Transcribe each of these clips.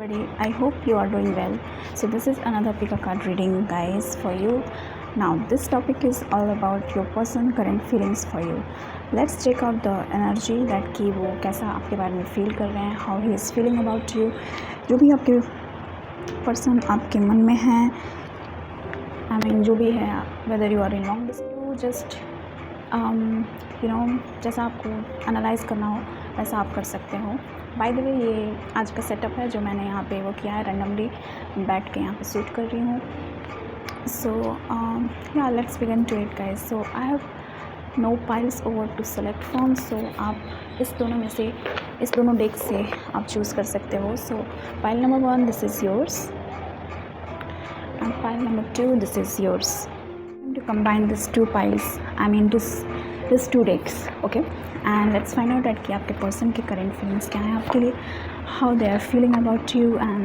everybody. I hope you are doing well. So this is another pick a card reading, guys, for you. Now this topic is all about your person current feelings for you. Let's check out the energy that कि वो कैसा आपके बारे में feel कर रहे हैं, how he is feeling about you. जो भी आपके पर्सन आपके मन में है, I mean जो भी है, whether you are in long distance, just जैसा आपको एनालाइज करना हो वैसा आप कर सकते हो. बाय द वे ये आज का सेटअप है जो मैंने यहाँ पे वो किया है, रैंडमली बैठ के यहाँ पे शूट कर रही हूँ. So yeah let's begin to it guys. So I have no piles over to select from. So आप इस दोनों डेक से आप चूज़ कर सकते हो. सो pile number 1, this is yours, and pile number 2, this is yours. To combine these two piles, I mean this two decks, okay, and let's find out that कि आपके person के current feelings क्या हैं आपके लिए, how they are feeling about you and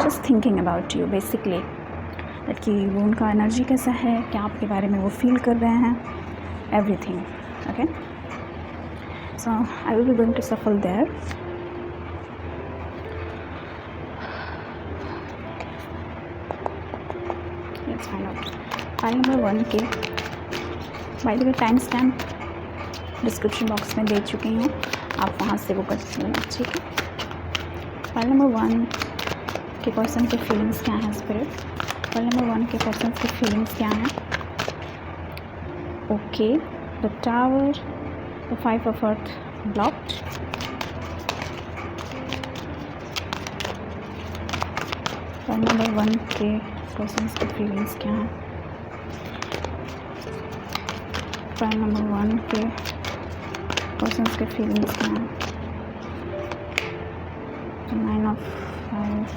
just thinking about you basically, that कि वो उनका energy कैसा है, क्या आपके बारे में वो feel कर रहे हैं, everything, okay. So I will be going to shuffle there. Let's find out. File number 1 के by the way time stamp description box में दे चुकी हूँ, आप वहाँ से वो कर लेना, ठीक है. फाइल नंबर 1 के पर्सन के फीलिंग्स क्या हैं स्पिरिट. फाइल नंबर 1 के पर्सन के फीलिंग्स क्या हैं. Okay, the tower, the 5 of earth blocked. File number 1 के पर्सन के फीलिंग्स क्या हैं. फाइल नंबर 1 के पर्सन्स के फीलिंग्स क्या हैं. 9 of 5,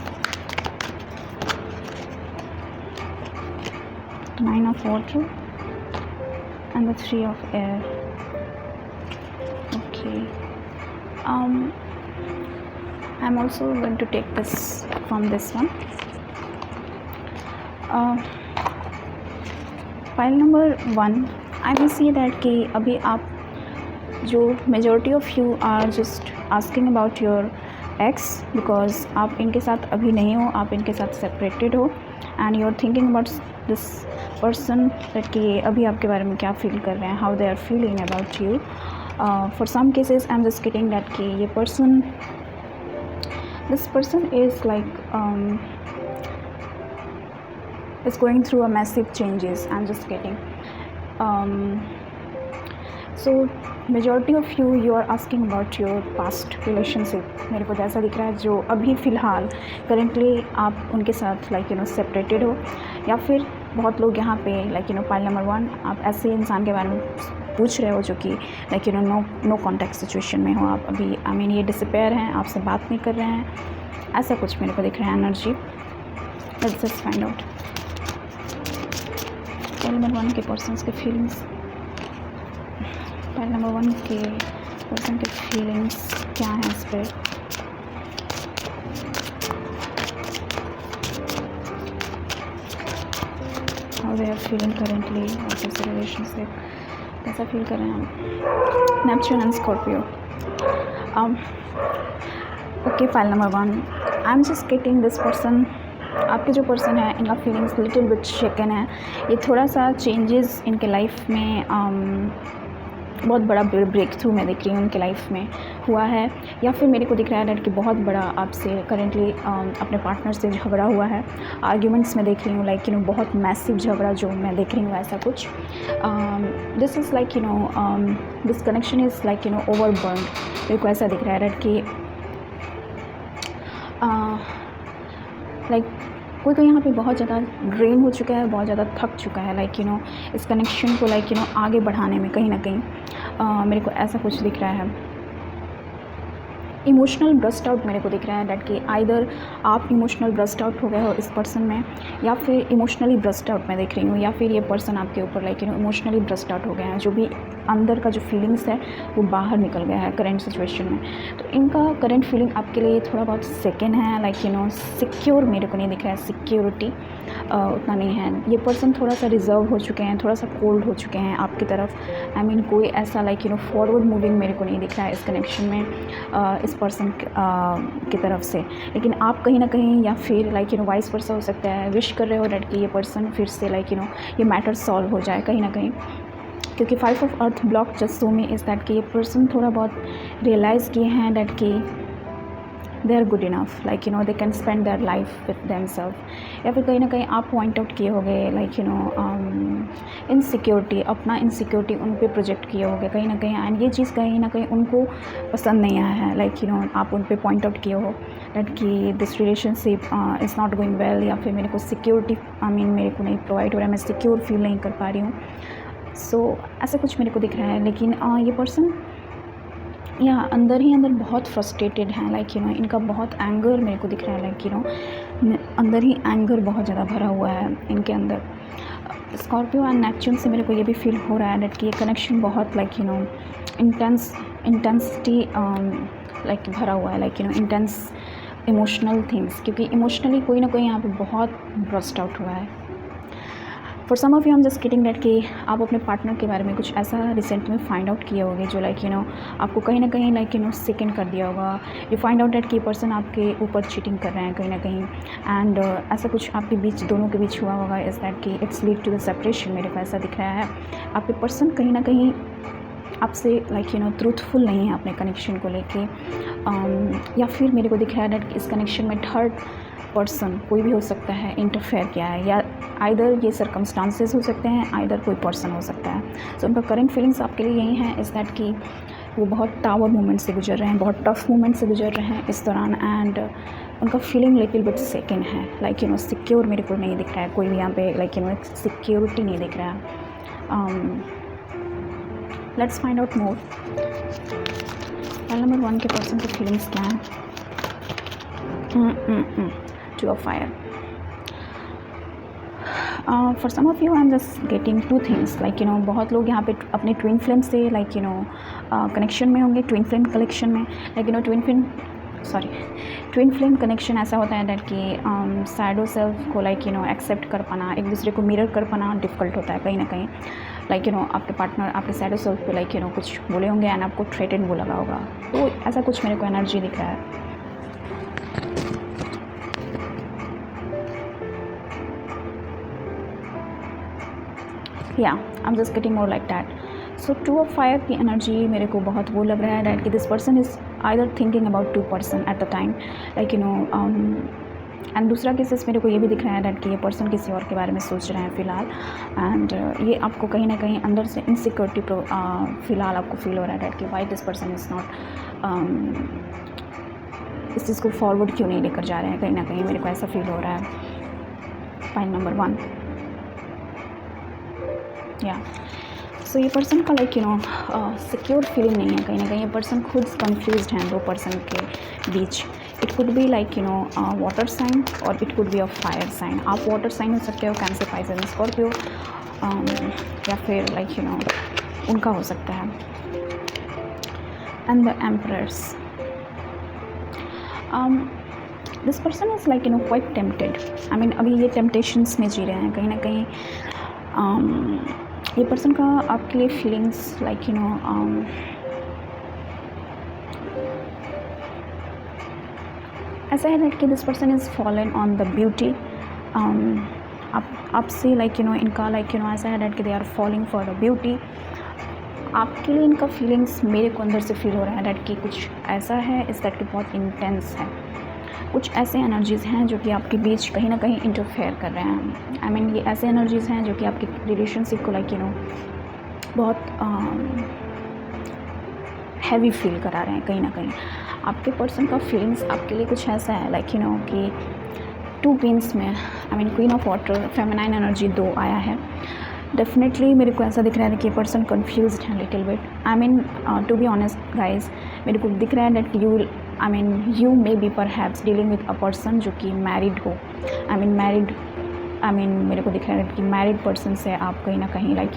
9 of water and the 3 of air. Okay, I'm also going to take this from this one. File number 1, I will see that कि अभी आप जो majority of you are just asking about your ex because आप इनके साथ अभी नहीं हो, आप इनके साथ separated हो and you are thinking about this person that कि अभी आपके बारे में क्या feel कर रहे हैं, how they are feeling about you. For some cases I'm just getting that कि ये this person is like is going through a massive changes. I'm just getting so majority of you are asking about your past relationship. मेरे को ऐसा दिख रहा है जो अभी फ़िलहाल currently आप उनके साथ separated हो, या फिर बहुत लोग यहाँ पे पाइल नंबर 1 आप ऐसे इंसान के बारे में पूछ रहे हो जो कि नो कॉन्टैक्ट सिचुएशन में हो आप अभी. I mean ये डिसअपेयर हैं, आपसे बात नहीं कर रहे हैं, ऐसा कुछ मेरे को दिख रहा है energy. Let's just find out. Pile number 1 के पर्सन्स के फीलिंग्स. पाइल नंबर 1 के पर्सन के फीलिंग्स क्या हैं इस पर. How they are feeling currently, what is the relationship, कैसा फील कर रहे हैं हम. Neptune and Scorpio. Okay, file number 1, I am just getting this person, आपके जो पर्सन है इनका फीलिंग्स लिटिल बिट शेकन है. ये थोड़ा सा चेंजेस इनके लाइफ में बहुत बड़ा ब्रेक थ्रू मैं देख रही हूँ उनके लाइफ में हुआ है, या फिर मेरे को दिख रहा है कि बहुत बड़ा आपसे करेंटली अपने पार्टनर से झगड़ा हुआ है. आर्ग्यूमेंट्स में देख रही हूँ बहुत मैसिव झगड़ा जो मैं देख रही हूँ ऐसा कुछ. This is this connection is overburn. मेरे को ऐसा दिख रहा है कि कोई यहाँ पे बहुत ज़्यादा ड्रेन हो चुका है, बहुत ज़्यादा थक चुका है इस कनेक्शन को आगे बढ़ाने में कहीं ना कहीं मेरे को ऐसा कुछ दिख रहा है. इमोशनल ब्रस्ट आउट मेरे को दिख रहा है डैट कि आइदर आप इमोशनल ब्रस्ट आउट हो गए हो इस पर्सन में, या फिर इमोशनली ब्रस्ट आउट मैं देख रही हूँ, या फिर ये पर्सन आपके ऊपर इमोशनली ब्रस्ट आउट हो गया है. जो भी अंदर का जो फीलिंग्स है वो बाहर निकल गया है करेंट सिचुएशन में. तो इनका करेंट फीलिंग आपके लिए थोड़ा बहुत सेकेंड है, सिक्योर मेरे को नहीं दिख रहा है. सिक्योरिटी उतना नहीं है. ये पर्सन थोड़ा सा रिजर्व हो चुके हैं, थोड़ा सा कोल्ड हो चुके हैं आपकी तरफ. आई मीन कोई ऐसा फॉरवर्ड मूविंग मेरे को नहीं दिख रहा है इस कनेक्शन में. इस इस पर्सन की तरफ से, लेकिन आप कहीं ना कहीं या फिर लाइक वाइस वर्सा हो सकता है, विश कर रहे हो डैट कि ये पर्सन फिर से लाइक ये मैटर सॉल्व हो जाए कहीं ना कहीं, क्योंकि 5 of earth block just so में इज़ दैट कि ये पर्सन थोड़ा बहुत रियलाइज़ किए हैं डैट कि they are good enough, like they can spend their life with themselves, या फिर कहीं ना कहीं आप पॉइंट आउट किए होंगे लाइक इनसिक्योरिटी, अपना इनसिक्योरिटी उन पे प्रोजेक्ट किए होंगे कहीं ना कहीं, एंड ये चीज़ कहीं ना कहीं उनको पसंद नहीं आया है, लाइक आप उन पे पॉइंट आउट किए हो डैट कि this relationship is not going well, या फिर मेरे को सिक्योरिटी मेरे को नहीं प्रोवाइड हो रहा है, मैं सिक्योर फील नहीं कर पा रही हूँ। सो ऐसा कुछ मेरे को दिख रहा है, लेकिन ये पर्सन यहाँ अंदर ही अंदर बहुत फ्रस्ट्रेटेड हैं, लाइक इनका बहुत एंगर मेरे को दिख रहा है, लाइक अंदर ही एंगर बहुत ज़्यादा भरा हुआ है इनके अंदर। स्कॉर्पियो एंड नेपच्यून से मेरे को ये भी फील हो रहा है दैट कि ये कनेक्शन बहुत लाइक इंटेंसिटी लाइक भरा हुआ है, लाइक इंटेंस इमोशनल थिंग्स, क्योंकि इमोशनली कोई ना कोई यहाँ पे बहुत ब्रस्ट आउट हुआ है। For some of you I am just getting that कि आप अपने पार्टनर के बारे में कुछ ऐसा रिसेंट में फाइंड आउट किए होंगे जो लाइक आपको कहीं ना कहीं लाइक सेकेंड कर दिया होगा। यू फाइंड आउट दैट कि पर्सन आपके ऊपर चीटिंग कर रहे हैं कहीं ना कहीं, एंड ऐसा कुछ आपके बीच दोनों के बीच हुआ होगा इज़ दैट कि it's lead to the separation. मेरे को ऐसा दिख रहा है आपके पर्सन कहीं ना कहीं आपसे लाइक ट्रूथफुल नहीं है अपने कनेक्शन को लेके, या फिर मेरे को दिख रहा है दैट कि इस कनेक्शन में थर्ड पर्सन कोई भी हो सकता है इंटरफेयर किया है, या आइदर ये सर्कमस्टांसेस हो सकते हैं, आइदर कोई पर्सन हो सकता है। सो उनका करंट फीलिंग्स आपके लिए यही है इज़ दैट कि वो बहुत टावर मोमेंट से गुजर रहे हैं, बहुत टफ मोमेंट से गुजर रहे हैं इस दौरान, एंड उनका फीलिंग लिटिल बिट सेकेंड है, लाइक सिक्योर मेरे को नहीं दिख रहा है कोई भी यहाँ पे, लाइक सिक्योरिटी नहीं दिख रहा है। Let's find out more. Number 1 के पर्सन की फीलिंग्स क्या हैं? 2 of fire. For some of you I am just getting 2 things, like बहुत लोग यहाँ पे अपने ट्विन फ्लेम से लाइक कनेक्शन में होंगे, ट्विन फ्लेम कलेक्शन में, लाइक ट्विन फ्लेम कनेक्शन ऐसा होता है दैट कि शैडो सेल्फ को लाइक एक्सेप्ट कर पाना, एक दूसरे को मिरर कर पाना डिफ़िकल्ट होता है कहीं ना कहीं, लाइक आपके पार्टनर आपके शैडो सेल्फ पे लाइक कुछ बोले होंगे एंड आपको थ्रेटेन वो लगा होगा, तो ऐसा कुछ मेरे को एनर्जी दिख रहा है। या आई am just getting more like that. So 2 of fire की एनर्जी मेरे को बहुत वो लग रहा है दैट कि this person is either thinking about 2 person at the time, like and दूसरा केसेस मेरे को ये भी दिख रहा है दैट कि ये पर्सन किसी और के बारे में सोच रहे हैं फ़िलहाल, एंड ये आपको कहीं ना कहीं अंदर से इनसिक्योरिटी फ़िलहाल आपको फील हो रहा है दैट कि why this person is not इस चीज़ को फॉरवर्ड क्यों नहीं लेकर जा रहे हैं, कहीं ना कहीं मेरे को ऐसा फील हो रहा है। पॉइंट नंबर 1 या सो ये पर्सन का लाइक सिक्योर फीलिंग नहीं है, कहीं ना कहीं ये पर्सन खुद कंफ्यूज्ड हैं 2 पर्सन के बीच। It could be like water sign और it could be a fire sign. आप वाटर साइन हो सकते हो, कैंसर, पाइसेस, स्कॉर्पियो, या फिर लाइक उनका हो सकता है। And the emperors, this person is like quite tempted, I mean अभी ये टेम्पटेशंस में जी रहे हैं कहीं ना कहीं। ये पर्सन का आपके लिए फीलिंग्स लाइक ऐसा है दैट कि this person is fallen on the beauty. आपसे लाइक इनका लाइक ऐसा है दैट कि they are falling for the beauty. आपके लिए इनका फीलिंग्स मेरे को अंदर से फील हो रहा है दैट कि कुछ ऐसा है इस दैट कि बहुत इंटेंस है, कुछ ऐसे एनर्जीज़ हैं जो कि आपके बीच कहीं ना कहीं इंटरफेयर कर रहे हैं। आई मीन ये ऐसे एनर्जीज़ हैं जो कि आपके रिलेशनशिप को लाइक बहुत हैवी फील करा रहे हैं कहीं ना कहीं। आपके पर्सन का फीलिंग्स आपके लिए कुछ ऐसा है लाइक कि 2 पेंस में, I mean queen of water, feminine energy 2 आया है। डेफिनेटली मेरे को ऐसा दिख रहा है कि पर्सन कन्फ्यूज्ड है little bit. I mean to be honest guys, मेरे को दिख रहा है that you may be perhaps dealing with a person जो कि मैरिड हो। मेरे को दिख रहा है कि मैरिड पर्सन से आप कहीं ना कहीं लाइक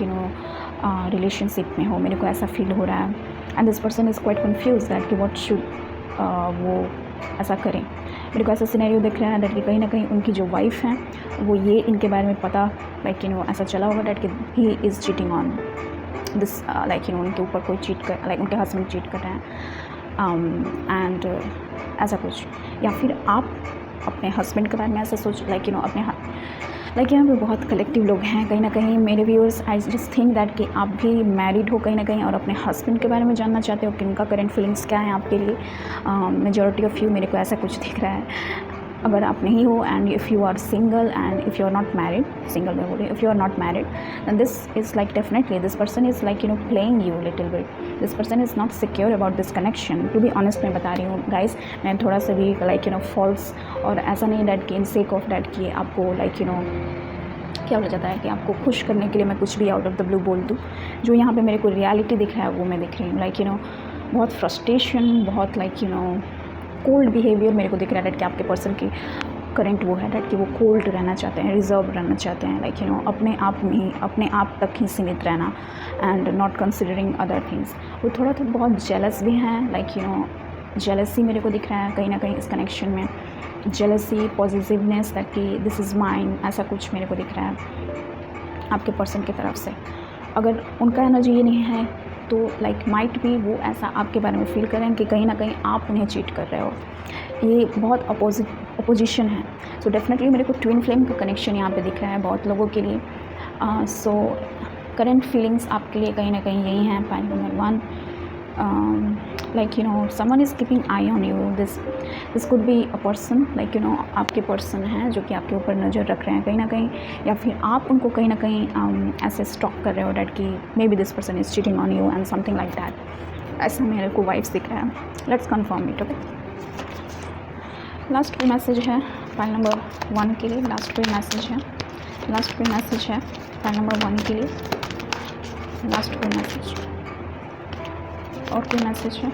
रिलेशनशिप में हो, मेरे को ऐसा फील हो रहा है। And this person is quite confuse that कि व्हाट शुड वो ऐसा करें। मेरे को ऐसा सिनेरियो दिख रहा है दैट कि कहीं ना कहीं उनकी जो वाइफ हैं वो ये इनके बारे में पता लाइक ऐसा चला होगा दैट कि he is cheating on this, like उनके ऊपर कोई चीट कर, लाइक उनके हस्बैंड चीट कर रहे हैं। एंड ऐसा कुछ, या फिर आप अपने हस्बैंड के बारे में ऐसा सोच लाइक अपने लाइक यहाँ पे बहुत कलेक्टिव लोग हैं कहीं ना कहीं मेरे viewers. I just think that कि आप भी मैरिड हो कहीं ना कहीं और अपने हस्बैंड के बारे में जानना चाहते हो कि उनका करंट फीलिंग्स क्या है आपके लिए। मेजॉरिटी ऑफ यू मेरे को ऐसा कुछ दिख रहा है। अगर आप नहीं हो and if you are single and if you are not married, single में बोले, if you are not married then this is like definitely this person is like playing you little bit. This person is not secure about this connection. To be honest मैं बता रही हूँ guys, मैं थोड़ा सा भी लाइक फॉल्स और ऐसा नहीं डैट कि इन सेक ऑफ डैट कि आपको लाइक क्या हो जाता है कि आपको खुश करने के लिए मैं कुछ भी आउट ऑफ द ब्लू बोल दूँ। जो यहाँ पे मेरे को रियलिटी दिख रहा है वो मैं दिख रही हूँ। लाइक बहुत फ्रस्ट्रेशन, बहुत लाइक कोल्ड बिहेवियर मेरे को दिख रहा है डैट कि आपके पर्सन की करंट वो है डैट कि वो कोल्ड रहना चाहते हैं, रिजर्व रहना चाहते हैं, लाइक अपने आप में ही, अपने आप तक ही सीमित रहना and not considering other things. वो थोड़ा तो बहुत जेलस भी हैं, लाइक जेलसी मेरे को दिख रहा है कहीं ना कहीं इस कनेक्शन में। जेलसी, पॉजिटिवनेस दैट कि दिस इज़ माइन, ऐसा कुछ मेरे को दिख रहा है आपके पर्सन की तरफ से। अगर उनका एनर्जी ये नहीं है तो लाइक माइट भी वो ऐसा आपके बारे में फील करें कि कहीं ना कहीं आप उन्हें चीट कर रहे हो। ये बहुत अपोजिशन है। सो डेफिनेटली मेरे को ट्विन फ्लेम का कनेक्शन यहाँ पे दिख रहा है बहुत लोगों के लिए। सो करंट फीलिंग्स आपके लिए कहीं ना कहीं यही हैं। Point number 1, like someone is keeping I on you. This could be a person, like आपके पर्सन हैं जो कि आपके ऊपर नज़र रख रहे हैं कहीं ना कहीं, या फिर आप उनको कहीं ना कहीं ऐसे स्टॉक कर रहे हो डैट कि may be this person is cheating on you and something like that. ऐसा मेरे को वाइब्स दिख रहा है। Let's confirm it. Okay, last कोई मैसेज है फाइल नंबर 1 के लिए। लास्ट कोई मैसेज है फाइल नंबर 1 के लिए। लास्ट कोई मैसेज और कोई मैसेज है?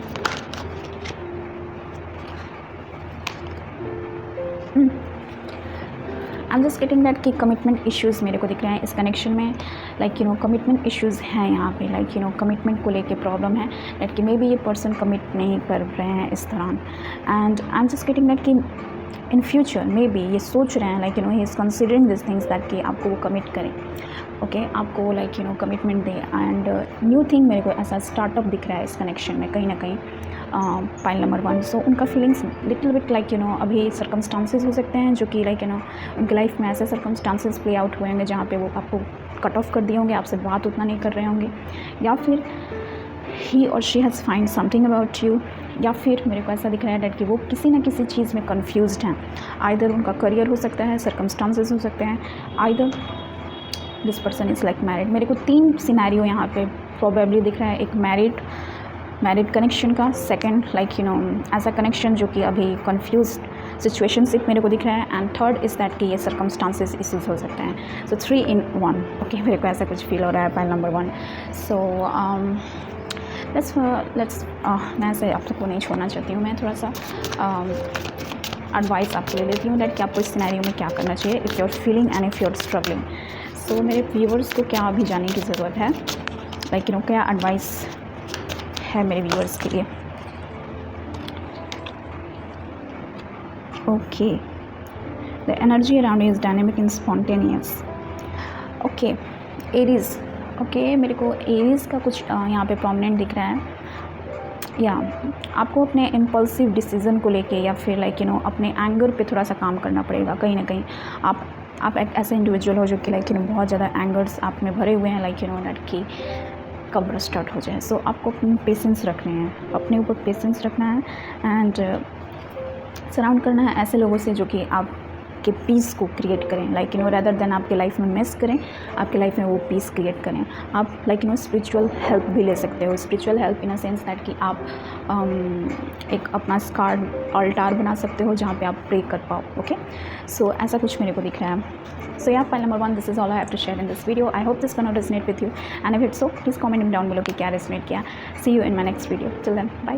आई एम जस्ट गेटिंग दैट कि कमिटमेंट इश्यूज़ मेरे को दिख रहे हैं इस कनेक्शन में। लाइक कमिटमेंट इश्यूज़ हैं यहाँ पे। लाइक कमिटमेंट को लेके प्रॉब्लम है दैट कि मे बी ये पर्सन कमिट नहीं कर रहे हैं इस दौरान। And I am just getting that कि इन फ्यूचर मे बी ये सोच रहे हैं, like he is considering this things that कि आपको वो कमिट करें। ओके, आपको लाइक कमिटमेंट दें एंड न्यू थिंग मेरे को ऐसा स्टार्टअप दिख रहा है इस कनेक्शन में कहीं ना कहीं। Pile number 1। सो उनका फीलिंग्स लिटिल बिट लाइक अभी सर्कमस्टांसेस हो सकते हैं जो कि लाइक उनकी लाइफ में ऐसे सर्कमस्टांसेस प्ले आउट हुए होंगे जहाँ पे वो आपको कट ऑफ कर दिए होंगे, आपसे बात उतना नहीं कर रहे होंगे, या फिर ही और she has find something about you, या फिर मेरे को ऐसा दिख रहा है डैट कि वो किसी ना किसी चीज़ में कन्फ्यूज्ड हैं। आइदर उनका करियर हो सकता है, सर्कमस्टांसेस हो सकते हैं, either this person is like married. मेरे को 3 सिनेरियो यहाँ पे प्रोबेबली दिख रहा है। एक मैरिड कनेक्शन का, सेकंड लाइक ऐसा कनेक्शन जो कि अभी कंफ्यूज्ड सिचुएशनशिप मेरे को दिख रहा है, एंड थर्ड इज़ दैट कि ये सर्कमस्टांसेस इश्यूज हो सकते हैं। सो 3 in 1। ओके, मेरे को ऐसा कुछ फील हो रहा है पाइल नंबर 1। सो लेट्स मैं ऐसे आप सबको नहीं छोड़ना चाहती हूँ। मैं थोड़ा सा एडवाइस आपको ले लेती हूँ दैट कि आपको इस सिनेरियो में क्या करना चाहिए if you are feeling and if you are struggling. So मेरे व्यूअर्स को क्या अभी जानने की ज़रूरत है, लाइक क्या एडवाइस है मेरे व्यूअर्स के लिए। Okay, the energy around is dynamic and spontaneous. Okay, Aries. Okay, मेरे को एरीज़ का कुछ यहाँ पे प्रोमिनेंट दिख रहा है। या आपको अपने इम्पल्सिव डिसीज़न को लेके या फिर लाइक अपने एंगर पे थोड़ा सा काम करना पड़ेगा कहीं ना कहीं। आप एक ऐसे इंडिविजुअल हो जो कि लाइक बहुत ज़्यादा एंगर्स आप में भरे हुए हैं, लाइक दैट कि कब स्टार्ट हो जाए। सो आपको अपने पेशेंस रखने हैं, अपने ऊपर पेशेंस रखना है एंड सराउंड करना है ऐसे लोगों से जो कि आपके पीस को क्रिएट करें, लाइक रेदर देन आपके लाइफ में मेस करें, आपके लाइफ में वो पीस क्रिएट करें। आप लाइक स्पिरिचुअल हेल्प भी ले सकते हो। Spiritual help in a sense that कि आप एक अपना स्कार अल्टार बना सकते हो जहाँ पे आप प्रे कर पाओ। ओके, सो ऐसा कुछ मेरे को दिख रहा है। So yeah, file number 1, this is all I have to share in this video. I hope this gonna resonate with you, and if it's so, please comment down below कि क्या resonate किया। See you in my next video. Till then, bye.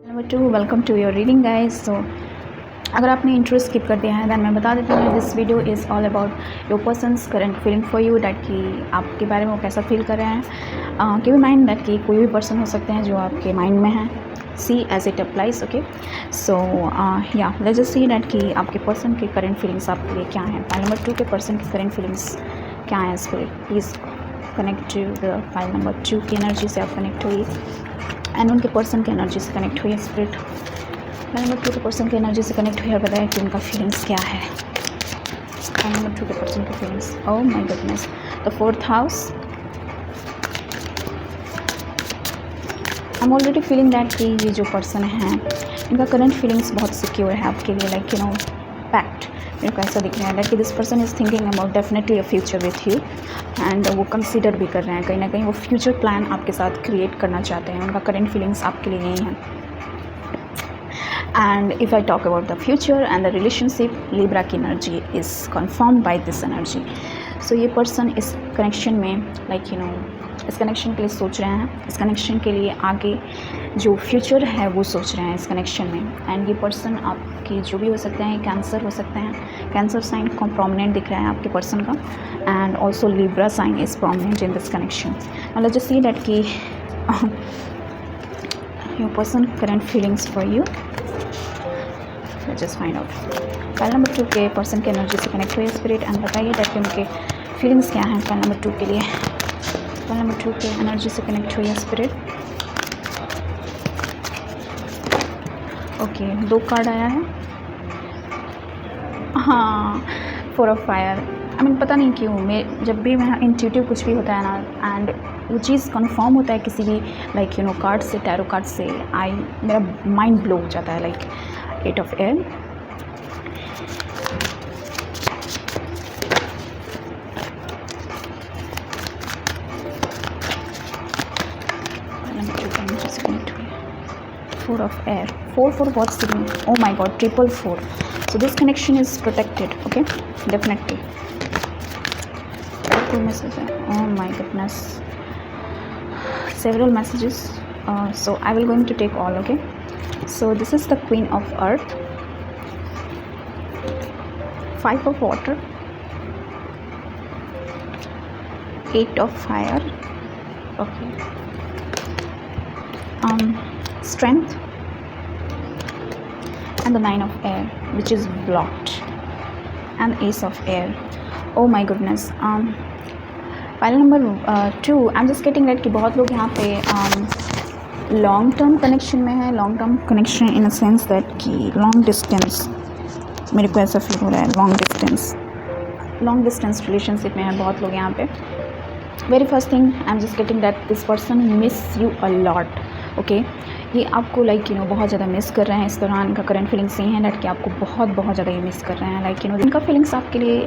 Number 2, welcome to your reading, guys. So अगर आपने interest skip कर दिया है then मैं बता देती हूँ this video is all about your persons current feeling for you, that कि आपके बारे में वो कैसा फील कर रहे हैं। कीप इन माइंड दैट कि कोई भी पर्सन हो सकते हैं जो आपके माइंड में है। सी as it applies. Okay, so yeah let's just see that कि आपके पर्सन की करंट फीलिंग्स आपके लिए क्या हैं। फाइल नंबर 2 के पर्सन की करंट फीलिंग्स क्या हैं इस पर। Please connect to the file number 2 की एनर्जी से आप कनेक्ट होइए एंड उनके पर्सन की एनर्जी से कनेक्ट हुई है स्पिरिट। लाइन नंबर 2 के पर्सन की एनर्जी से कनेक्ट हुई और बताया कि उनका फीलिंग्स क्या है। लाइन नंबर 2 के पर्सन की feelings, oh my goodness, the 4th house. I am already feeling that कि ये जो पर्सन है इनका करंट फीलिंग्स बहुत सिक्योर है आपके लिए, लाइक यू नो पैक्ट। मेरे को ऐसा दिख रहा है दैट कि this person is thinking about definitely a future with you, and वो कंसीडर भी कर रहे हैं कहीं ना कहीं, वो फ्यूचर प्लान आपके साथ क्रिएट करना चाहते हैं। उनका करंट फीलिंग्स आपके लिए यही है। And if I talk about the future and the relationship, Libra की energy is confirmed by this energy. So ये person इस connection में like you know इस कनेक्शन के लिए सोच रहे हैं, इस कनेक्शन के लिए आगे जो फ्यूचर है वो सोच रहे हैं इस कनेक्शन में। एंड ये पर्सन आपकी जो भी हो सकते हैं, कैंसर हो सकते हैं, कैंसर साइन को प्रोमिनेंट दिख रहा है आपके पर्सन का, and also Libra sign is prominent in this connection. मतलब जस्ट सी दैट कि your person current feelings for you, just find out. File number 2 के पर्सन के एनर्जी से कनेक्ट हुए स्पिरिट, एंड बताइए दैट कि उनके फीलिंग्स क्या हैं फाइल नंबर 2 के लिए। फाइल नंबर 2 के एनर्जी से कनेक्ट हुई स्पिरिट। ओके, 2 कार्ड आया है। हाँ, 4 ऑफ फायर। आई मीन पता नहीं क्यों मैं जब भी मैं इंट्यूटिव कुछ भी होता है ना, एंड वो चीज़ कंफर्म होता है किसी भी लाइक यू नो कार्ड से, टैरो कार्ड से, मेरा माइंड ब्लो हो जाता है। Like 8 of air, four of air, 4 बहुत significant, oh my god, 4. So this connection is protected, okay, definitely. 2 messages, oh my goodness, several messages, so I will going to take all, okay. So this is the Queen of Earth, 5 of water, 8 of fire, okay, strength, and the 9 of air, which is blocked, and ace of air. Oh my goodness. File number 2, I'm just getting that कि बहुत लोग यहाँ पे long term connection में है। Long term connection in a sense that कि long distance, मेरे को ऐसा फील हो रहा है। लॉन्ग डिस्टेंस रिलेशनशिप में है बहुत लोग यहाँ पे। Very first thing I am just getting that this person miss you a lot, okay. ये आपको लाइक यू नो बहुत ज़्यादा मिस कर रहे हैं इस दौरान। का करंट फीलिंग्स ये हैं दैट कि आपको बहुत ज़्यादा ये मिस कर रहे हैं। लाइक यू नो इनका फीलिंग्स आपके लिए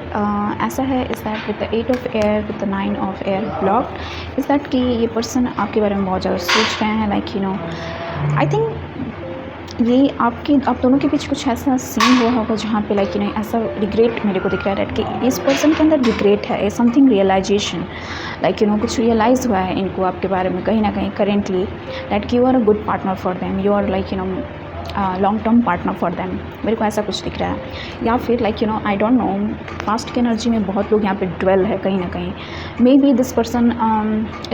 ऐसा है is that with the 8 of air, with the 9 of air blocked, is that कि ये पर्सन आपके बारे में बहुत ज़्यादा सोच रहे हैं। Like you know I think ये आप दोनों के बीच कुछ ऐसा सीन हुआ होगा जहाँ पे लाइक यू नो ऐसा रिग्रेट मेरे को दिख रहा है दैट कि इस पर्सन के अंदर रिग्रेट है, something realization, like you know कुछ रियलाइज़ हुआ है इनको आपके बारे में कहीं ना कहीं करेंटली, दैट कि you are a good partner for them, you are like you know long term partner for them. मेरे को ऐसा कुछ दिख रहा है। या फिर like you know I don't know, past की एनर्जी में बहुत लोग यहाँ पे ड्वेल है कहीं ना कहीं। May be this person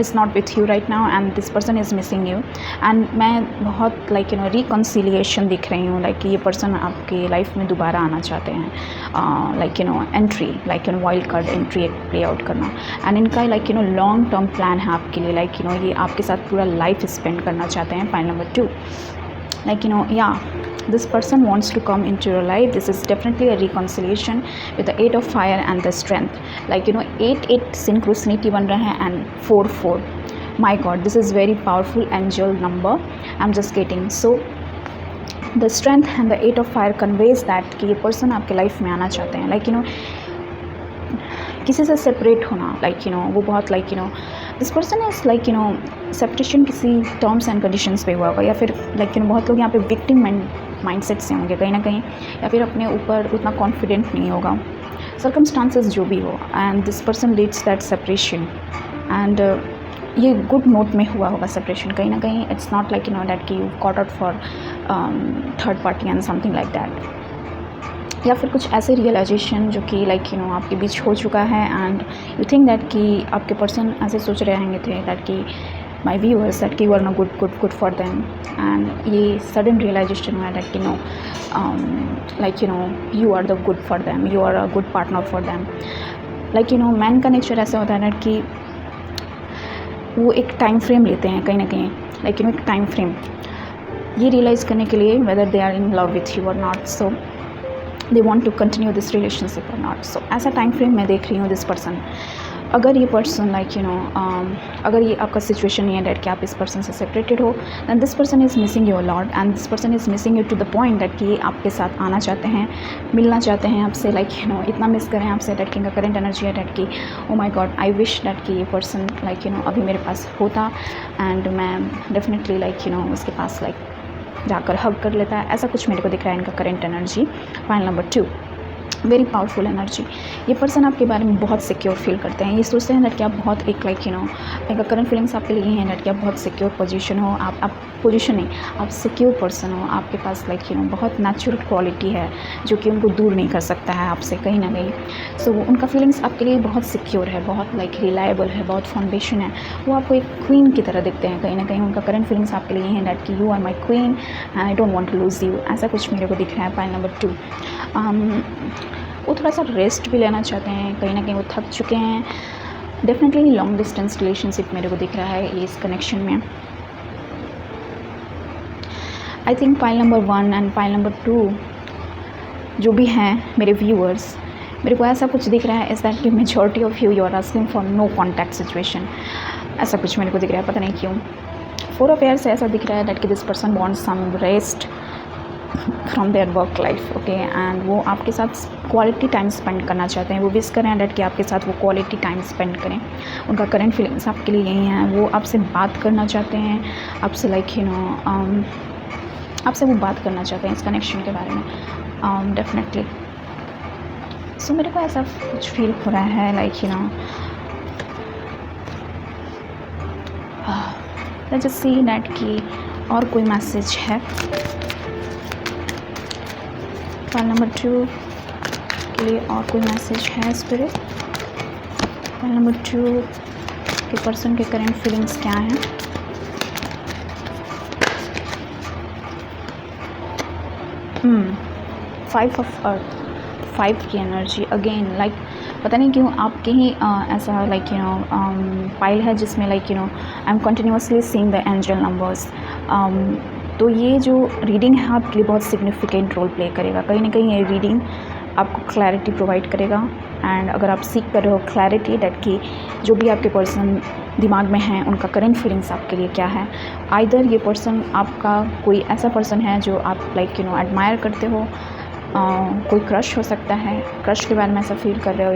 is not with you right now and this person is missing you, and मैं बहुत लाइक यू नो रिकन्सिलिएशन दिख रही हूँ। लाइक ये पर्सन आपके लाइफ में दोबारा आना चाहते हैं, like you no entry, like you no wild card entry एक प्ले आउट करना, एंड इनका like you know long term plan है आपके लिए। लाइक यू नो ये आपके साथ पूरा लाइफ स्पेंड करना चाहते हैं। File number 2, like you know yeah, this person wants to come into your life. This is definitely a reconciliation with the 8 of fire and the strength. Like you know 8 synchronicity बन रहा है and 4. My god, this is very powerful angel number I'm just getting. So the strength and the 8 of fire conveys that कि ये person आपके life में आना चाहते हैं। like you know किसी से सेपरेट होना, लाइक यू नो वो बहुत like you no this person is like you no separation किसी टर्म्स एंड कंडीशंस पे हुआ होगा, या फिर लाइक यू नो बहुत लोग यहाँ पे विक्टिम माइंडसेट से होंगे कहीं ना कहीं, या फिर अपने ऊपर उतना कॉन्फिडेंट नहीं होगा, सर्कमस्टांसेस जो भी हो, and this person leads that separation, and ये गुड नोट में हुआ होगा सेपरेशन कहीं ना कहीं। It's not like you know that कि you caught out for third party and something like that, या फिर कुछ ऐसे रियलाइजेशन जो कि लाइक यू नो आपके बीच हो चुका है, एंड यू थिंक दैट कि आपके पर्सन ऐसे सोच रहे थे दैट कि माई व्यूअर्स दैट कि you are no good for them, and ये सडन रियलाइजेशन हुआ दैट कि no like you know you are the good for them, you are a good partner for them. Like you know man का nature ऐसा होता है ना कि वो एक टाइम फ्रेम लेते हैं कहीं ना कहीं लाइक एक टाइम फ्रेम ये रियलाइज़ करने के लिए whether they are in love with you और not, so they want to continue this relationship और नॉट। सो ऐसा टाइम फ्रेम मैं देख रही हूँ दिस पर्सन। अगर ये पर्सन लाइक अगर ये आपका सिचुएशन नहीं है डैट कि आप इस पर्सन से सेपरेटेड हो, then this person is missing you a lot and this person is missing you to the point that कि आपके साथ आना चाहते हैं, मिलना चाहते हैं आपसे, लाइक इतना मिस करें आपसे डैट कि इनका करेंट एनर्जी है डैट कि ओ माई गॉड आई विश डैट कि ये पर्सन लाइक अभी मेरे पास होता एंड मैं डेफिनेटली लाइक उसके पास लाइक जाकर हग कर लेता है। ऐसा कुछ मेरे को दिख रहा है इनका current energy. Final number 2, very powerful energy. ये पर्सन आपके बारे में बहुत सिक्योर फील करते हैं, ये सोचते हैं डैट कि आप बहुत एक लाइक इनका करंट फीलिंग्स आपके लिए हैं डैट कि आप बहुत सिक्योर पोजीशन हो, आप पोजीशन नहीं, आप सिक्योर पर्सन हो, आपके पास लाइक बहुत नेचुरल क्वालिटी है जो कि उनको दूर नहीं कर सकता है आपसे कहीं ना कहीं। सो उनका फीलिंग्स आपके लिए बहुत सिक्योर है, बहुत लाइक रिलायबल है, बहुत फाउंडेशन है। वो आपको एक क्वीन की तरह दिखते हैं कहीं ना कहीं। उनका करंट फीलिंग्स आपके लिए हैं डैट कि you are my queen and I don't want to lose you. ऐसा कुछ मेरे को दिख रहा है। फाइल नंबर 2, वो थोड़ा सा रेस्ट भी लेना चाहते हैं, कहीं ना कहीं वो थक चुके हैं। डेफिनेटली लॉन्ग डिस्टेंस रिलेशनशिप मेरे को दिख रहा है इस कनेक्शन में। I think file number 1 and file number 2 जो भी हैं मेरे व्यूअर्स, मेरे को ऐसा कुछ दिख रहा है इज़ दैट कि majority of you are asking for no contact situation. ऐसा कुछ मेरे को दिख रहा है, पता नहीं क्यों। 4 ऑफ एयर्स से ऐसा दिख रहा है दैट कि this person wants some rest from their work life, okay, and वो आपके साथ क्वालिटी टाइम स्पेंड करना चाहते हैं। वो विश कर रहे हैं डैट कि आपके साथ वो क्वालिटी टाइम स्पेंड करें। उनका करंट फीलिंग्स आपके लिए यही हैं, वो आपसे बात करना चाहते हैं, आपसे लाइक आपसे वो बात करना चाहते हैं इस कनेक्शन के बारे में डेफिनेटली। सो मेरे को ऐसा कुछ फील हो रहा है like let's just see that कि और कोई मैसेज है। फाइल नंबर 2 के लिए और कोई मैसेज है स्पिरिट? फाइल नंबर 2 के पर्सन के करंट फीलिंग्स क्या हैं? फाइव ऑफ अर्थ, 5 की एनर्जी अगेन, लाइक पता नहीं क्यों आपके ही ऐसा लाइक पाइल है जिसमें like I am continuously seeing the angel numbers. तो ये जो रीडिंग है आपके लिए बहुत सिग्निफिकेंट रोल प्ले करेगा। कहीं ना कहीं ये रीडिंग आपको क्लैरिटी प्रोवाइड करेगा एंड अगर आप सीख कर रहे हो क्लैरिटी डैट कि जो भी आपके पर्सन दिमाग में हैं उनका करंट फीलिंग्स आपके लिए क्या है। आइदर ये पर्सन आपका कोई ऐसा पर्सन है जो आप लाइक एडमायर करते हो, कोई क्रश हो सकता है, क्रश के बारे में ऐसा फील कर रहे हो,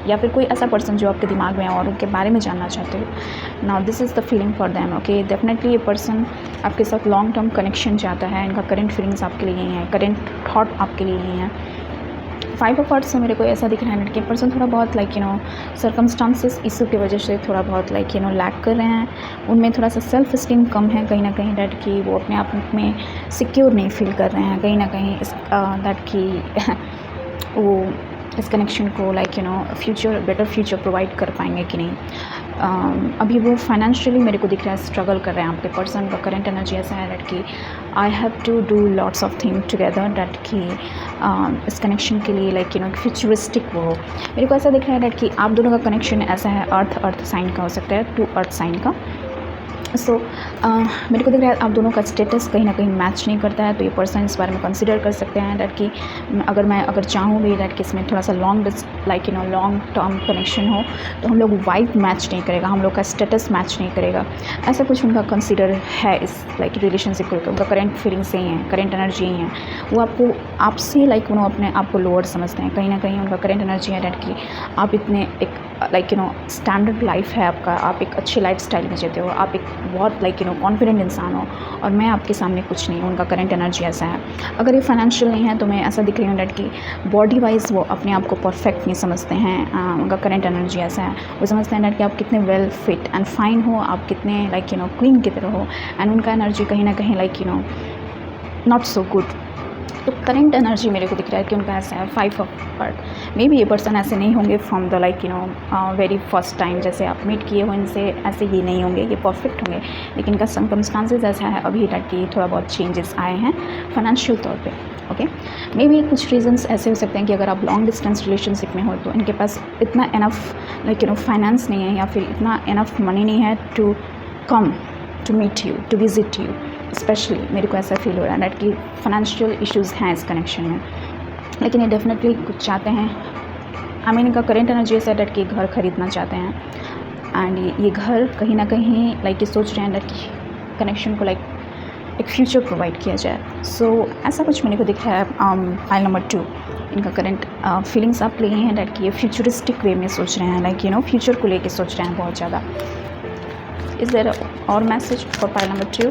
या फिर कोई ऐसा पर्सन जो आपके दिमाग में है और उनके बारे में जानना चाहते हो। Now this is the feeling for them, okay. Definitely ये पर्सन आपके साथ लॉन्ग टर्म कनेक्शन चाहता है। इनका करंट फीलिंग्स आपके लिए यही है, करंट थॉट आपके लिए यही है। 5 ऑफ हार्ट्स से मेरे को ऐसा दिख रहा है कि पर्सन थोड़ा बहुत लाइक सर्कमस्टांसेस इशू की वजह से थोड़ा बहुत लाइक लैक कर रहे हैं। उनमें थोड़ा सा सेल्फ स्टीम कम है कहीं ना कहीं डैट कि वो अपने आप में सिक्योर नहीं फील कर रहे हैं कहीं ना कहीं इस डैट कि वो इस कनेक्शन को like future better future provide कर पाएंगे कि नहीं। अभी वो फाइनेंशियली मेरे को दिख रहा है स्ट्रगल कर रहे हैं। आपके पर्सन का करंट एनर्जी ऐसा है डैट कि I have to do lots of thing together that कि इस कनेक्शन के लिए लाइक फ्यूचरिस्टिक वो हो। मेरे को ऐसा दिख रहा है डैट कि आप दोनों का कनेक्शन ऐसा है अर्थ साइन का हो सकता है, 2 अर्थ साइन का। सो मेरे को दिख रहा है आप दोनों का स्टेटस कहीं ना कहीं मैच नहीं करता है। तो ये पर्सन इस बारे में कंसिडर कर सकते हैं डैट कि अगर चाहूँ भी डैट कि इसमें थोड़ा सा लॉन्ग टर्म कनेक्शन हो तो हम लोग वाइब मैच नहीं करेगा, हम लोग का स्टेटस मैच नहीं करेगा। ऐसा कुछ उनका कंसिडर है इस लाइक रिलेशनशिप को। उनका करंट फीलिंग्स ही हैं, करंट एनर्जी ही हैं। वो आपसे लाइक अपने आप को लोअर समझते हैं कहीं ना कहीं। उनका करंट एनर्जी है डैट कि आप इतने एक लाइक स्टैंडर्ड लाइफ है आपका, आप एक अच्छी लाइफ स्टाइल में जीते हो, आप एक बहुत लाइक कॉन्फिडेंट इंसान हो और मैं आपके सामने कुछ नहीं हूँ। उनका करंट एनर्जी ऐसा है। अगर ये फाइनेंशियल नहीं है तो मैं ऐसा दिख रही हूँ डैट कि बॉडी वाइज वो अपने आप को परफेक्ट नहीं समझते हैं। उनका करंट एनर्जी ऐसा है, वो समझते हैं डैट कि आप कितने वेल फिट एंड फाइन हो, आप कितने लाइक क्वीन की तरह हो। एंड उनका एनर्जी कहीं ना कहीं लाइक नॉट सो गुड। तो करंट एनर्जी मेरे को दिख रहा है कि उनका ऐसा है 5 ऑफ हार्ट। मे बी ये पर्सन ऐसे नहीं होंगे from the like very first time जैसे आप मीट किए हो इनसे, ऐसे ये नहीं होंगे, ये परफेक्ट होंगे। लेकिन इनका सर्कमस्टांसेस ऐसा है अभी तक कि थोड़ा बहुत चेंजेस आए हैं फाइनेंशियल तौर पे, ओके। मे बी कुछ रीजंस ऐसे हो सकते हैं कि अगर आप लॉन्ग डिस्टेंस रिलेशनशिप में हो तो इनके पास इतना इनफ लाइक फाइनेंस नहीं है या फिर इतना इनफ मनी नहीं है to come to meet you, to visit you. Specially मेरे को ऐसा फील हो रहा है दैट कि फाइनेंशियल इश्यूज़ हैं इस कनेक्शन में, लेकिन ये डेफिनेटली कुछ चाहते हैं। आई मीन इनका करेंट एनर्जी ऐसा है दैट कि घर खरीदना चाहते हैं, एंड ये घर कहीं ना कहीं लाइक ये सोच रहे हैं दैट कि कनेक्शन को लाइक एक फ्यूचर प्रोवाइड किया जाए। सो ऐसा कुछ मेरे को दिख रहा है। फाइल नंबर 2, इनका करंट फीलिंग्स आप ले हैं दैट कि ये फ्यूचरिस्टिक वे में सोच रहे हैं, लाइक फ्यूचर को लेके सोच रहे हैं बहुत ज़्यादा। इज़ देयर और message for file number 2?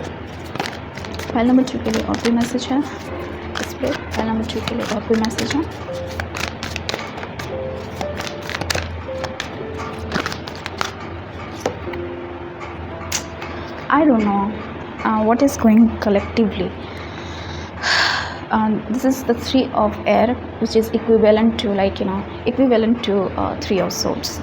File number 2 के लिए और कोई मैसेज है इस पर? फाइल नंबर 2 के लिए और कोई मैसेज है? I don't know what is going collectively. This is the 3 of air, which is equivalent to equivalent to 3 of swords.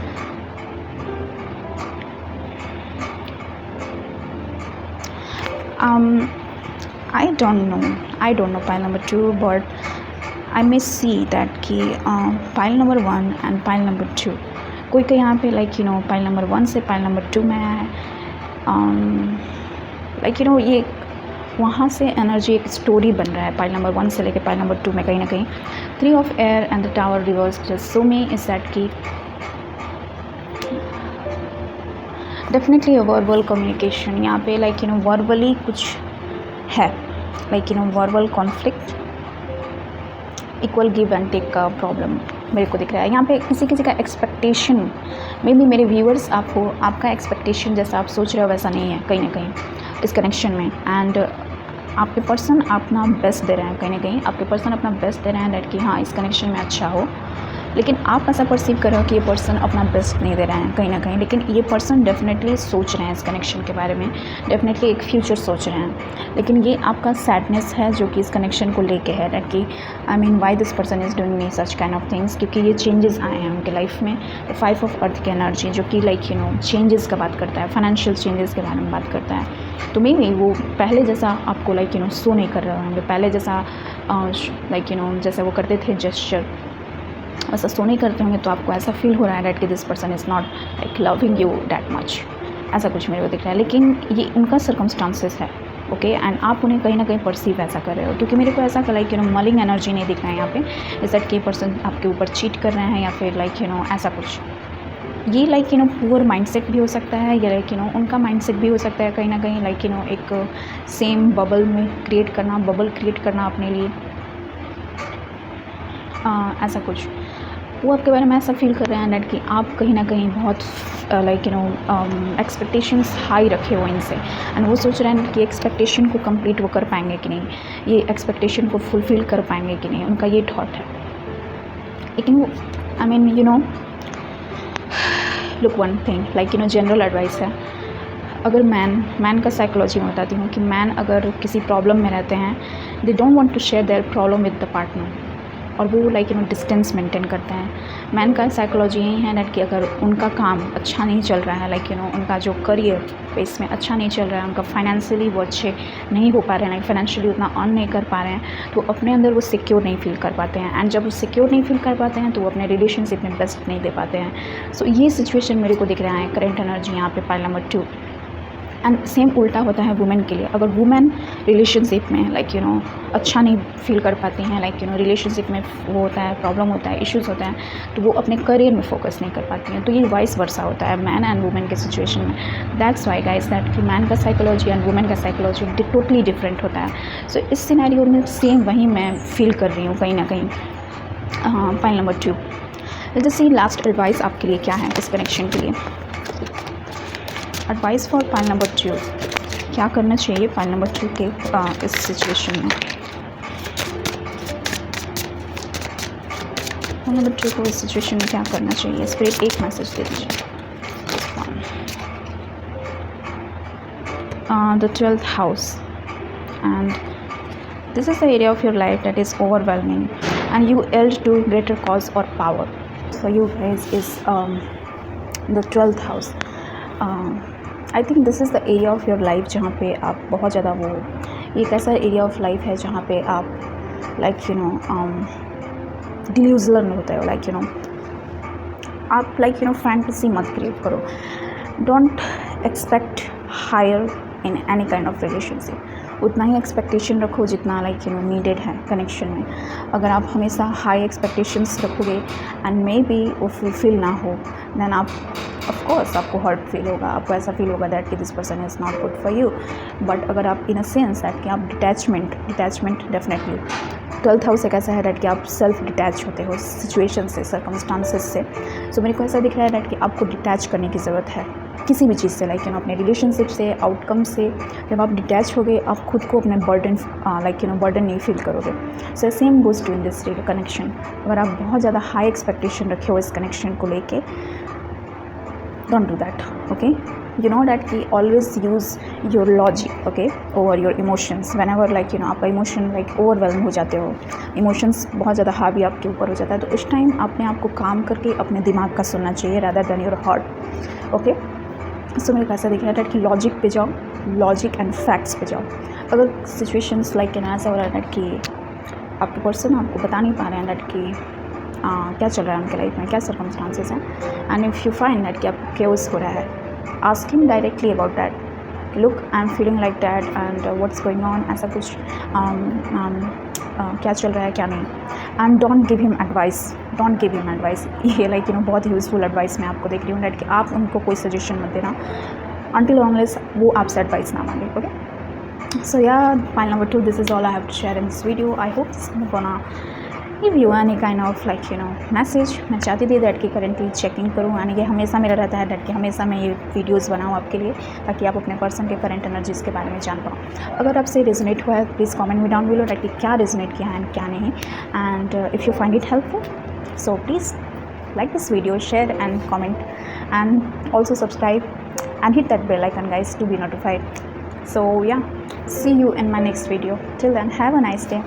I don't know pile number 2, but I may see that कि pile number 1 and pile number 2 कोई यहाँ पे pile number 1 से pile number 2 में आया है। ये वहाँ से एनर्जी एक स्टोरी बन रहा है पाइल नंबर 1 से लेके पाइल नंबर 2 में कहीं ना कहीं। 3 of air and the tower reverse just show me is that की डेफिनेटली वर्बल कम्युनिकेशन यहाँ पे वर्बली कुछ है, verbal conflict, equal give and take का प्रॉब्लम मेरे को दिख रहा है यहाँ पे। किसी का एक्सपेक्टेशन मे बी मेरे व्यूअर्स आपका एक्सपेक्टेशन जैसा आप सोच रहे हो वैसा नहीं है कहीं ना कहीं इस कनेक्शन में। एंड आपके पर्सन अपना बेस्ट दे रहे हैं, कहीं ना कहीं आपके पर्सन अपना बेस्ट दे रहे हैं दैट कि हाँ इस कनेक्शन में अच्छा हो, लेकिन आप ऐसा परसीव कर रहे हो कि ये पर्सन अपना बेस्ट नहीं दे रहे हैं कहीं ना कहीं। लेकिन ये पर्सन डेफिनेटली सोच रहे हैं इस कनेक्शन के बारे में, डेफिनेटली एक फ्यूचर सोच रहे हैं, लेकिन ये आपका सैडनेस है जो कि इस कनेक्शन को लेके है दैट कि I mean why this person is doing me such kind of things, क्योंकि ये चेंजेस आए हैं उनके लाइफ में। 5 ऑफ अर्थ की एनर्जी जो कि चेंजेस का बात करता है, फाइनेंशियल चेंजेस के बारे में बात करता है। तो मे बी वो पहले जैसा आपको सो नहीं कर रहे होंगे, पहले जैसा जैसे वो करते थे जेस्चर वैसा सो नहीं करते होंगे, तो आपको ऐसा फील हो रहा है दैट कि this person is not loving you that much, ऐसा कुछ मेरे को दिख रहा है। लेकिन ये उनका सर्कमस्टांसेस है, ओके, एंड आप उन्हें कहीं ना कहीं परसीव ऐसा कर रहे हो, क्योंकि मेरे को ऐसा मलिंग एनर्जी नहीं दिख रहा है यहाँ पे इस दैट कि पर्सन आपके ऊपर चीट कर रहे हैं या फिर ऐसा कुछ। ये पुअर माइंडसेट भी हो सकता है या उनका माइंडसेट भी हो सकता है कहीं ना कहीं एक सेम बबल में बबल क्रिएट करना अपने लिए, ऐसा कुछ। वो आपके बारे में ऐसा फील कर रहे हैं दैट कि आप कहीं ना कहीं बहुत एक्सपेक्टेशंस हाई रखे हो इनसे, एंड वो सोच रहे हैं कि एक्सपेक्टेशन को कंप्लीट वो कर पाएंगे कि नहीं, ये एक्सपेक्टेशन को फुलफ़िल कर पाएंगे कि नहीं, उनका ये थॉट है। लेकिन वो I mean look one thing general advice है। अगर मैन का साइकोलॉजी में बताती हूँ कि मैन अगर किसी प्रॉब्लम में रहते हैं, they don't want to share their problem with the partner, और वो डिस्टेंस मेंटेन करते हैं। मैन का साइकोलॉजी यही है दैट कि अगर उनका काम अच्छा नहीं चल रहा है उनका जो करियर बेस में अच्छा नहीं चल रहा है, उनका फाइनेंशियली वो अच्छे नहीं हो पा रहे हैं, फाइनेंशियली उतना अर्न नहीं कर पा रहे हैं, तो अपने अंदर वो सिक्योर नहीं फील कर पाते हैं। एंड जब वो सिक्योर नहीं फील कर पाते हैं तो वो अपने रिलेशनशिप में बेस्ट नहीं दे पाते हैं। सो ये सिचुएशन मेरे को दिख रहा है करेंट एनर्जी यहाँ पे पाइल नंबर 2। एंड सेम उल्टा होता है वुमेन के लिए। अगर वुमेन रिलेशनशिप में अच्छा नहीं फील कर पाती हैं, रिलेशनशिप में वो होता है, प्रॉब्लम होता है, इश्यूज़ होता है, तो वो अपने करियर में फोकस नहीं कर पाती हैं। तो ये वाइस वर्सा होता है मैन एंड वुमेन के सिचुएशन में। दैट्स वाई गाइस दैट कि मैन का साइकोलॉजी एंड वुमेन का साइकोलॉजी टोटली डिफरेंट होता है। सो इस सिनेरियो में सेम वही मैं फील कर रही हूँ कहीं ना कहीं। Pile number 2, let's see last advice आपके लिए क्या है इस कनेक्शन के लिए। एडवाइस फॉर पाइल नंबर 2, क्या करना चाहिए पाइल नंबर 2 के इस सिचुएशन में। पाइल नंबर 2 को इस सिचुएशन में क्या करना चाहिए, स्पिरिट एक मैसेज दे दीजिए। The 12th house, and this is the area of your life that is overwhelming and you held to greater cause or power. For you guys is the 12th house. I think this is the area of your life जहाँ पे आप बहुत ज़्यादा वो एक ऐसा area of life है जहाँ पे आप डिल्यूजनल होते हो, आप फैंटेसी मत क्रिएट करो। Don't expect higher in any kind of relationship. उतना ही एक्सपेक्टेशन रखो जितना लाइक नीडेड है कनेक्शन में। अगर आप हमेशा हाई एक्सपेक्टेशंस रखोगे एंड मे बी वो फुलफिल ना हो, देन आप ऑफ कोर्स आपको हर्ट फील होगा, आपको ऐसा फील होगा दैट कि this person is not good for you. But अगर आप इन अ सेंस दैट कि आप डिटैचमेंट डेफिनेटली 12th हाउस एक ऐसा है दैट कि आप सेल्फ डिटैच होते हो सिचुएशन से, सर्कमस्टांसेस से। सो मेरे को ऐसा दिख रहा है दैट कि आपको डिटैच करने की ज़रूरत है किसी भी चीज़ से, लाइक अपने रिलेशनशिप से, आउटकम से। जब आप डिटैच हो गए, आप खुद को अपने बर्डन बर्डन नहीं फील करोगे। So same goes to in this connection. अगर आप बहुत ज़्यादा हाई एक्सपेक्टेशन रखे हो इस कनेक्शन को लेके, don't do that, okay? You know that कि always use your logic, okay, over your emotions whenever like आपका इमोशन लाइक ओवरवेलम हो जाते हो, इमोशंस बहुत ज़्यादा हावी आपके ऊपर हो जाता है, तो उस टाइम अपने आप को काम करके अपने दिमाग का सुनना चाहिए rather than your heart, okay? सो मेरे को ऐसा दिख रहा है कि लॉजिक पे जाओ, लॉजिक एंड फैक्ट्स पे जाओ। अगर सिचुएशंस लाइक ऐसा हो रहा है कि आपके पर्सन आपको बता नहीं पा रहे हैं दैट कि क्या चल रहा है उनके लाइफ में, क्या सर्कमस्टांसेस हैं, and if you find that कि आपको केओस हो रहा है, ask him directly about that. Look, I am feeling like that and what's going on, ऐसा कुछ क्या चल रहा है क्या नहीं। And don't give him advice. ये लाइक बहुत यूज़फुल एडवाइस मैं आपको देख रही हूँ दैट कि आप उनको कोई सजेशन मत देना until unless वो आपसे एडवाइस ना मांगे, ओके? सो या file number 2, this is all I have to share in this video. I hope this is gonna give you any kind of like message. मैं चाहती थी दैट कि करेंटली चेकिंग करूँ, एंड ये हमेशा मेरा रहता है दैट कि हमेशा मैं ये वीडियोज़ बनाऊँ आपके लिए, ताकि आप अपने पर्सन के करंट एनर्जीज़ के बारे में जान पाओ। अगर आपसे रेजोनेट हुआ है, प्लीज़ कमेंट में डाउन बिलो दैट कि क्या रेजोनेट किया है एंड क्या नहीं। And if you find it helpful, so please like this video, share and comment, and also subscribe and hit that bell icon guys to be notified. So yeah, see you in my next video. Till then, have a nice day.